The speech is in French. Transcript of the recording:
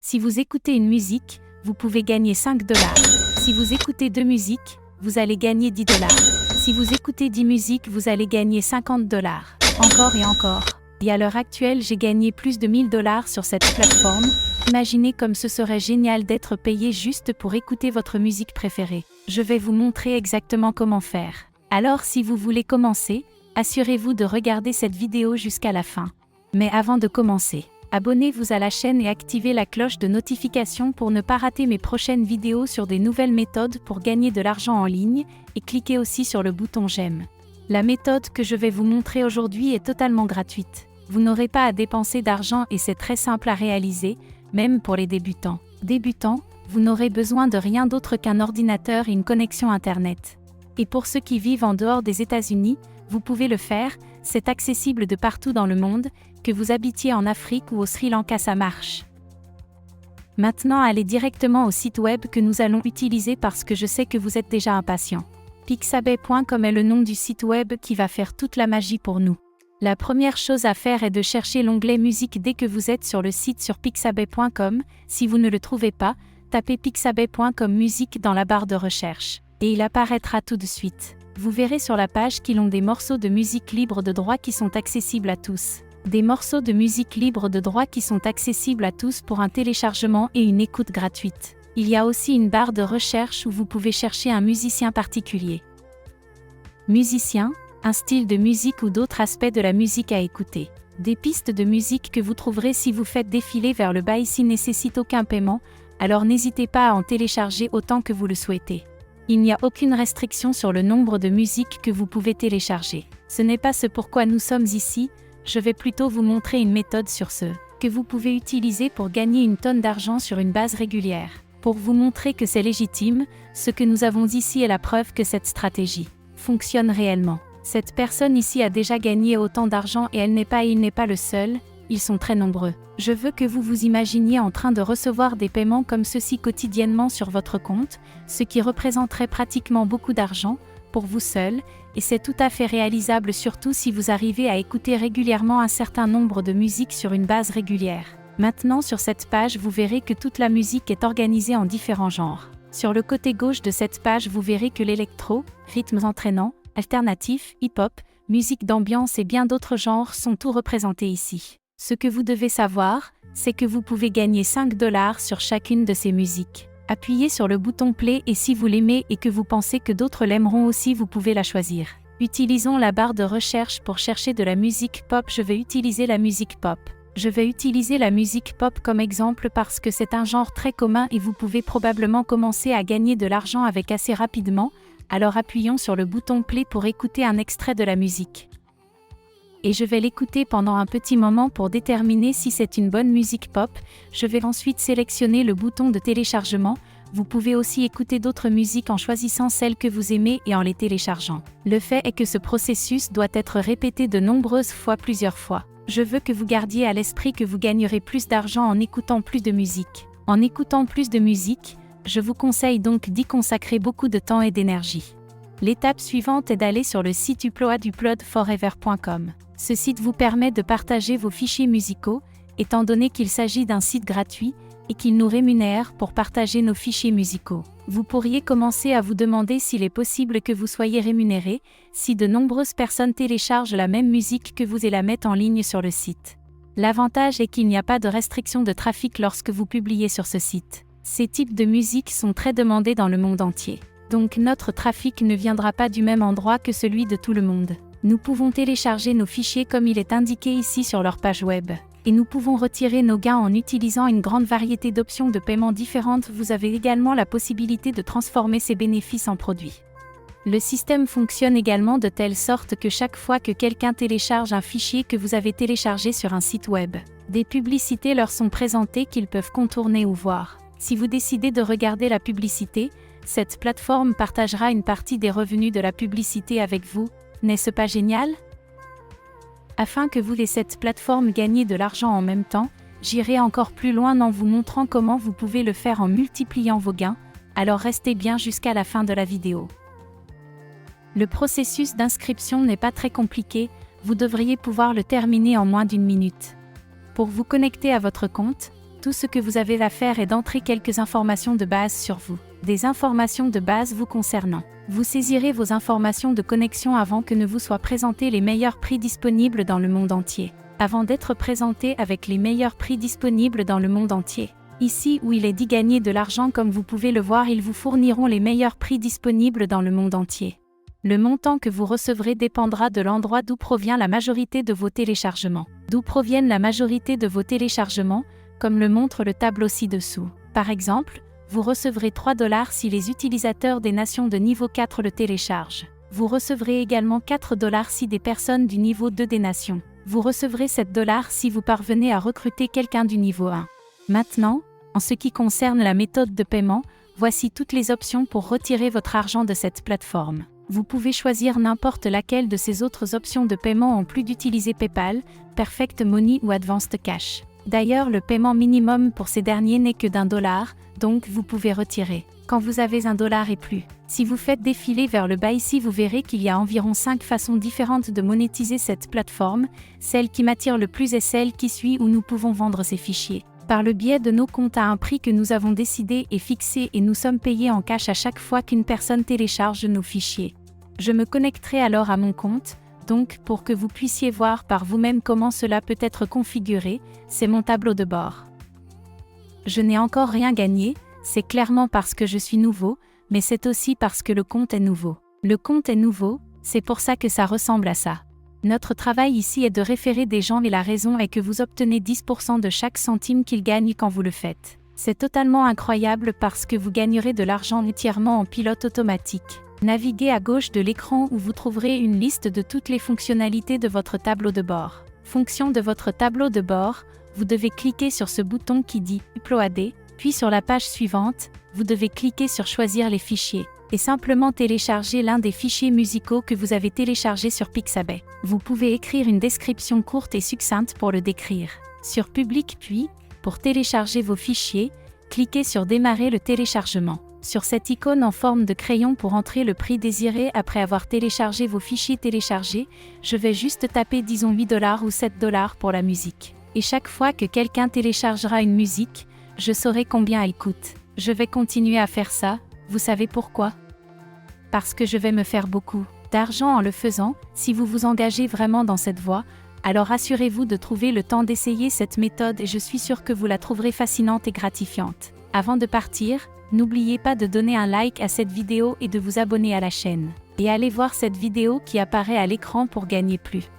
Si vous écoutez une musique, vous pouvez gagner 5 dollars. Si vous écoutez 2 musiques, vous allez gagner 10 dollars. Si vous écoutez 10 musiques, vous allez gagner 50 dollars. Encore et encore. Et à l'heure actuelle, j'ai gagné plus de 1000 dollars sur cette plateforme. Imaginez comme ce serait génial d'être payé juste pour écouter votre musique préférée. Je vais vous montrer exactement comment faire. Alors si vous voulez commencer, assurez-vous de regarder cette vidéo jusqu'à la fin. Mais avant de commencer, abonnez-vous à la chaîne et activez la cloche de notification pour ne pas rater mes prochaines vidéos sur des nouvelles méthodes pour gagner de l'argent en ligne, et cliquez aussi sur le bouton j'aime. La méthode que je vais vous montrer aujourd'hui est totalement gratuite. Vous n'aurez pas à dépenser d'argent et c'est très simple à réaliser, même pour les débutants. Vous n'aurez besoin de rien d'autre qu'un ordinateur et une connexion Internet. Et pour ceux qui vivent en dehors des États-Unis, vous pouvez le faire, c'est accessible de partout dans le monde, que vous habitiez en Afrique ou au Sri Lanka, ça marche. Maintenant, allez directement au site web que nous allons utiliser parce que je sais que vous êtes déjà impatient. Pixabay.com est le nom du site web qui va faire toute la magie pour nous. La première chose à faire est de chercher l'onglet musique dès que vous êtes sur le site sur pixabay.com. Si vous ne le trouvez pas, tapez pixabay.com musique dans la barre de recherche. Et il apparaîtra tout de suite. Vous verrez sur la page qu'ils ont des morceaux de musique libre de droit qui sont accessibles à tous. Des morceaux de musique libre de droit qui sont accessibles à tous pour un téléchargement et une écoute gratuite. Il y a aussi une barre de recherche où vous pouvez chercher un musicien particulier. Musicien, un style de musique ou d'autres aspects de la musique à écouter. Des pistes de musique que vous trouverez si vous faites défiler vers le bas ici nécessitent aucun paiement, alors n'hésitez pas à en télécharger autant que vous le souhaitez. Il n'y a aucune restriction sur le nombre de musiques que vous pouvez télécharger. Ce n'est pas ce pourquoi nous sommes ici, je vais plutôt vous montrer une méthode sur ce que vous pouvez utiliser pour gagner une tonne d'argent sur une base régulière. Pour vous montrer que c'est légitime, ce que nous avons ici est la preuve que cette stratégie fonctionne réellement. Cette personne ici a déjà gagné autant d'argent et il n'est pas le seul, ils sont très nombreux. Je veux que vous vous imaginiez en train de recevoir des paiements comme ceci quotidiennement sur votre compte, ce qui représenterait pratiquement beaucoup d'argent, pour vous seul, et c'est tout à fait réalisable surtout si vous arrivez à écouter régulièrement un certain nombre de musiques sur une base régulière. Maintenant sur cette page vous verrez que toute la musique est organisée en différents genres. Sur le côté gauche de cette page vous verrez que l'électro, rythmes entraînants, alternatif, hip-hop, musique d'ambiance et bien d'autres genres sont tout représentés ici. Ce que vous devez savoir, c'est que vous pouvez gagner 5 dollars sur chacune de ces musiques. Appuyez sur le bouton play et si vous l'aimez et que vous pensez que d'autres l'aimeront aussi, vous pouvez la choisir. Utilisons la barre de recherche pour chercher de la musique pop. Je vais utiliser la musique pop. Je vais utiliser la musique pop comme exemple parce que c'est un genre très commun et vous pouvez probablement commencer à gagner de l'argent avec assez rapidement. Alors appuyons sur le bouton play pour écouter un extrait de la musique. Et je vais l'écouter pendant un petit moment pour déterminer si c'est une bonne musique pop. Je vais ensuite sélectionner le bouton de téléchargement. Vous pouvez aussi écouter d'autres musiques en choisissant celles que vous aimez et en les téléchargeant. Le fait est que ce processus doit être répété de nombreuses fois, plusieurs fois. Je veux que vous gardiez à l'esprit que vous gagnerez plus d'argent en écoutant plus de musique. En écoutant plus de musique, je vous conseille donc d'y consacrer beaucoup de temps et d'énergie. L'étape suivante est d'aller sur le site uploadforever.com. Ce site vous permet de partager vos fichiers musicaux, étant donné qu'il s'agit d'un site gratuit, et qu'il nous rémunère pour partager nos fichiers musicaux. Vous pourriez commencer à vous demander s'il est possible que vous soyez rémunéré, si de nombreuses personnes téléchargent la même musique que vous et la mettent en ligne sur le site. L'avantage est qu'il n'y a pas de restriction de trafic lorsque vous publiez sur ce site. Ces types de musique sont très demandés dans le monde entier. Donc notre trafic ne viendra pas du même endroit que celui de tout le monde. Nous pouvons télécharger nos fichiers comme il est indiqué ici sur leur page web. Et nous pouvons retirer nos gains en utilisant une grande variété d'options de paiement différentes. Vous avez également la possibilité de transformer ces bénéfices en produits. Le système fonctionne également de telle sorte que chaque fois que quelqu'un télécharge un fichier que vous avez téléchargé sur un site web, des publicités leur sont présentées qu'ils peuvent contourner ou voir. Si vous décidez de regarder la publicité, cette plateforme partagera une partie des revenus de la publicité avec vous. N'est-ce pas génial ? Afin que vous et cette plateforme gagnez de l'argent en même temps, j'irai encore plus loin en vous montrant comment vous pouvez le faire en multipliant vos gains, alors restez bien jusqu'à la fin de la vidéo. Le processus d'inscription n'est pas très compliqué, vous devriez pouvoir le terminer en moins d'1 minute. Pour vous connecter à votre compte, Tout ce que vous avez à faire est d'entrer quelques informations de base sur vous. Des informations de base vous concernant. Vous saisirez vos informations de connexion avant que ne vous soient présentés les meilleurs prix disponibles dans le monde entier. Avant d'être présenté avec les meilleurs prix disponibles dans le monde entier. Ici où il est dit gagner de l'argent comme vous pouvez le voir, ils vous fourniront les meilleurs prix disponibles dans le monde entier. Le montant que vous recevrez dépendra de l'endroit d'où provient la majorité de vos téléchargements. D'où proviennent la majorité de vos téléchargements, comme le montre le tableau ci-dessous. Par exemple, vous recevrez 3 $ si les utilisateurs des nations de niveau 4 le téléchargent. Vous recevrez également 4 $ si des personnes du niveau 2 des nations. Vous recevrez 7 $ si vous parvenez à recruter quelqu'un du niveau 1. Maintenant, en ce qui concerne la méthode de paiement, voici toutes les options pour retirer votre argent de cette plateforme. Vous pouvez choisir n'importe laquelle de ces autres options de paiement en plus d'utiliser PayPal, Perfect Money ou Advanced Cash. D'ailleurs, le paiement minimum pour ces derniers n'est que d'$1, donc vous pouvez retirer quand vous avez $1 et plus. Si vous faites défiler vers le bas ici, vous verrez qu'il y a environ 5 façons différentes de monétiser cette plateforme. Celle qui m'attire le plus est celle qui suit où nous pouvons vendre ces fichiers. Par le biais de nos comptes à un prix que nous avons décidé et fixé et nous sommes payés en cash à chaque fois qu'une personne télécharge nos fichiers. Je me connecterai alors à mon compte, donc pour que vous puissiez voir par vous-même comment cela peut être configuré, c'est mon tableau de bord. Je n'ai encore rien gagné, c'est clairement parce que je suis nouveau, mais c'est aussi parce que le compte est nouveau. Le compte est nouveau, c'est pour ça que ça ressemble à ça. Notre travail ici est de référer des gens et la raison est que vous obtenez 10% de chaque centime qu'ils gagnent quand vous le faites. C'est totalement incroyable parce que vous gagnerez de l'argent entièrement en pilote automatique. Naviguez à gauche de l'écran où vous trouverez une liste de toutes les fonctionnalités de votre tableau de bord. Fonction de votre tableau de bord, vous devez cliquer sur ce bouton qui dit « Uploader », puis sur la page suivante, vous devez cliquer sur « Choisir les fichiers » et simplement télécharger l'un des fichiers musicaux que vous avez téléchargé sur Pixabay. Vous pouvez écrire une description courte et succincte pour le décrire. Sur Public puis, pour télécharger vos fichiers, cliquez sur « Démarrer le téléchargement ». Sur cette icône en forme de crayon pour entrer le prix désiré après avoir téléchargé vos fichiers téléchargés, je vais juste taper disons 8 $ ou 7 $ pour la musique. Et chaque fois que quelqu'un téléchargera une musique, je saurai combien elle coûte. Je vais continuer à faire ça, vous savez pourquoi ? Parce que je vais me faire beaucoup d'argent en le faisant. Si vous vous engagez vraiment dans cette voie, alors assurez-vous de trouver le temps d'essayer cette méthode et je suis sûre que vous la trouverez fascinante et gratifiante. Avant de partir, n'oubliez pas de donner un like à cette vidéo et de vous abonner à la chaîne. Et allez voir cette vidéo qui apparaît à l'écran pour gagner plus.